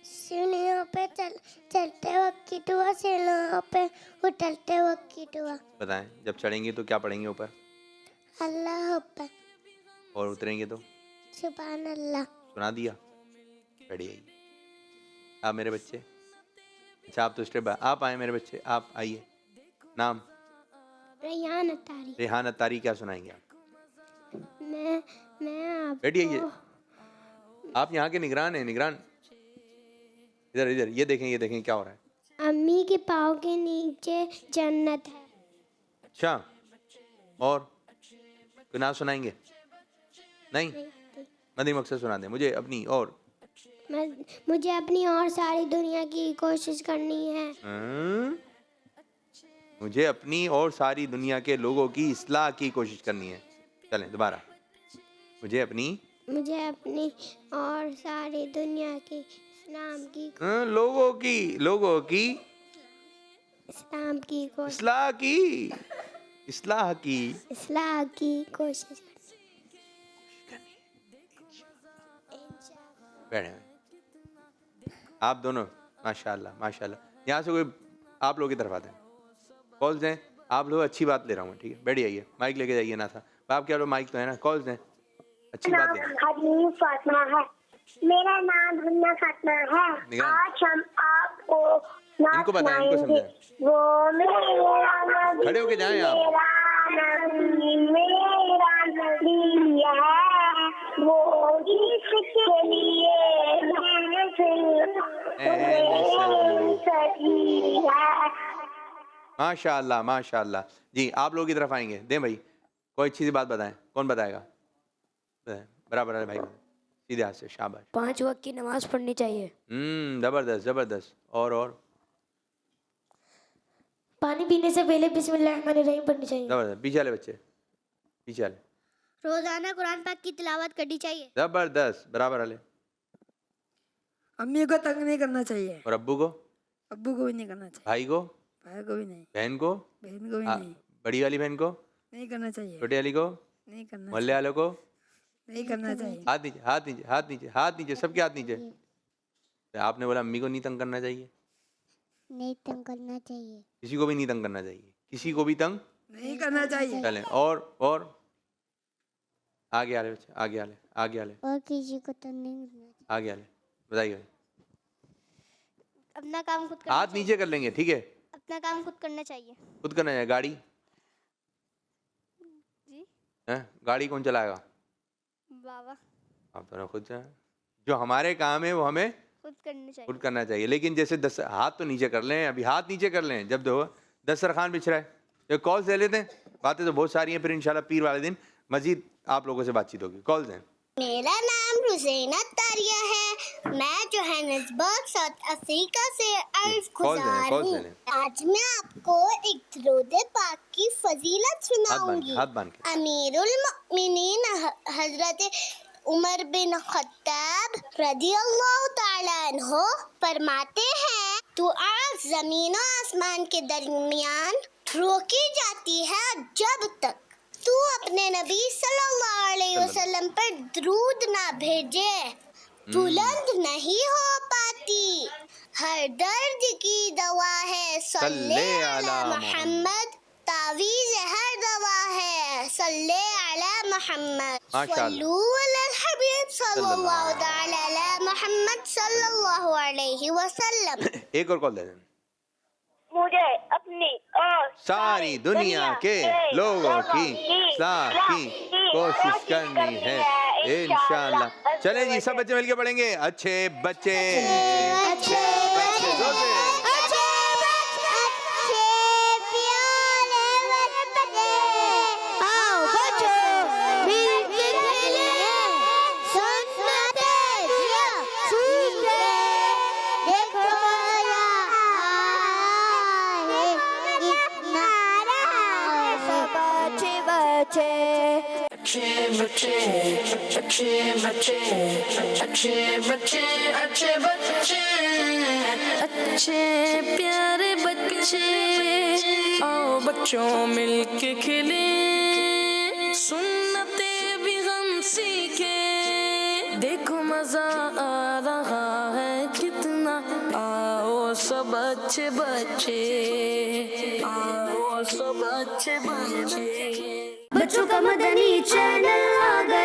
G: सीढ़ियों पे चलते वक्त की दुआ, सीढ़ियों पे उतरते वक्त की दुआ।
B: बताएं, जब चढ़ेंगे तो क्या पढ़ेंगे ऊपर?
G: अल्लाह अकबर।
B: और उतरेंगे तो?
G: सुभान अल्लाह।
B: सुना दिया। रेडी आइए आप मेरे बच्चे। अच्छा आप तो स्टेप, आप आए मेरे बच्चे, आप आइए। नाम?
G: रेहान अत्तारी।
B: रेहान अत्तारी। क्या सुनाएंगे आप?
G: मैं आप
B: रेडी आइए। आप यहाँ के निगरान हैं, निगरान। इधर इधर, ये देखें क्या हो रहा है।
G: अम्मी के पाँव के नीचे जन्नत है।
B: अच्छा, और कोई नाम सुनाएंगे? नहीं, मदी मकसद सुना दें मुझे अपनी। और
G: मुझे अपनी और सारी दुनिया की कोशिश करनी है।
B: मुझे अपनी और सारी दुनिया के लोगों की इस्लाह की कोशिश करनी है। चलें दोबारा। मुझे अपनी और सारी दुनिया की इस्लाम की लोगों की
G: इस्लाम की
B: इस्लाह की
G: कोशिश
B: बैठे। आप दोनों माशाल्लाह माशाल्लाह। यहाँ से कोई आप लोगों की तरफ आते हैं, कॉल्स दें। आप लोग अच्छी बात ले रहा हूँ, ठीक है? बैठ जाइए, माइक लेके जाइए ना था आप। क्या लो माइक तो है ना, कॉल्स दें, अच्छी बात दें।
G: फातिमा है। मेरा नाम हन्ना फातिमा है। आज हम आपको
B: इनको बताएं, इनको समझाएं।
G: वो मेरा नबी,
B: खड़े होके जाएं आप।
G: मेरा नबी है, वो जिसके लिए
B: माशाल्लाह माशाल्लाह जी। आप लोगों की तरफ आएंगे, दें भाई कोई अच्छी सी बात बताएं। कौन बताएगा? बराबर है भाई, सीधे हाथ से, शाबाश।
D: 5 वक्त की नमाज पढ़नी चाहिए।
B: जबरदस्त जबरदस्त। और
D: पानी पीने से पहले बिस्मिल्लाहिर्रहमानिर्रहीम पढ़नी चाहिए।
B: जबरदस्त। पीछे वाले बच्चे, पीछे वाले।
G: रोजाना कुरान पाक की तिलावत करनी चाहिए।
B: जबरदस्त। बराबर वाले।
D: अम्मी को तंग नहीं करना चाहिए।
B: और अब्बू को?
D: अब्बू को भी नहीं करना चाहिए।
B: भाई को?
D: भाई को भी नहीं।
B: बहन को?
D: बहन को भी नहीं।
B: बड़ी वाली बहन को
D: नहीं करना चाहिए।
B: छोटी वाली को
D: नहीं करना
B: मोहल्ले वालों को
D: नहीं करना चाहिए।
B: हाथ नीचे, हाथ नीचे, हाथ नीचे, हाथ नीचे, सबके हाथ नीचे। आपने बोला अम्मी को नहीं तंग करना चाहिए।
G: नहीं तंग करना चाहिए।
B: किसी को भी नहीं तंग करना चाहिए। किसी को भी तंग
D: नहीं करना चाहिए।
B: चलें। और आगे वाले बच्चे, आगे वाले
G: और किसी को तंग नहीं करना चाहिए।
B: आगे वाले बताइए।
G: अपना काम खुद करना
B: हाथ नीचे कर लेंगे, ठीक है?
G: अपना काम खुद करना चाहिए।
B: खुद करना चाहिए। गाड़ी है, गाड़ी कौन चलाएगा?
G: बाबा।
B: आप तो खुद चलाएं। जो हमारे काम है वो हमें खुद करना चाहिए। लेकिन जैसे 10 हाथ तो नीचे कर लें, अभी हाथ नीचे कर लें। जब दो दस्तरखान बिछ रहा है, ये कॉल्स ले लेते हैं। बातें तो बहुत सारी हैं, फिर इंशाल्लाह पीर वाले दिन मजीद आप लोगों से बातचीत होगी। कॉल्स हैं।
G: मेरा नाम रुज़ैना तारिया है। मैं जोहानिसबर्ग साउथ अफ्रीका से अर्ज गुजार हूँ। आज मैं आपको एक दरूद पाक की फजीलत सुनाऊंगी।
B: हाथ बांध के।
G: अमीरुल मुमिनीन हजरत उमर बिन खत्ताब रज़ियल्लाहु ताला अन्हु फरमाते हैं, दुआ जमीन और आसमान के दरमियान रोकी जाती है जब तक तू अपने नबी सल्लल्लाहु अलैहि वसल्लम पर दरूद ना भेजे, बुलंद नहीं हो पाती। हर दर्द की दवा है सल्ले अला मोहम्मद, तावीज़ हर दवा है सल्ले अला मोहम्मद, सल्लू अलल हबीब सल्लल्लाहु ताला अला मोहम्मद सल्लल्लाहु अलैहि वसल्लम।
B: एक और कॉल दे दें।
E: मुझे अपनी और
B: सारी दुनिया के लोगों की इस्लाह की कोशिश करनी है इंशाल्लाह। चले जी, सब बच्चे मिलके पढ़ेंगे। अच्छे बच्चे
A: बच्चे अच्छे बच्चे अच्छे बच्चे अच्छे बच्चे अच्छे प्यारे बच्चे आओ बच्चों मिलके खेले सुन्नते भी हम सीखे देखो मजा आ रहा है कितना आओ सब अच्छे बच्चे आओ सब अच्छे बच्चे
C: बच्चों का मदनी चैनल आ गया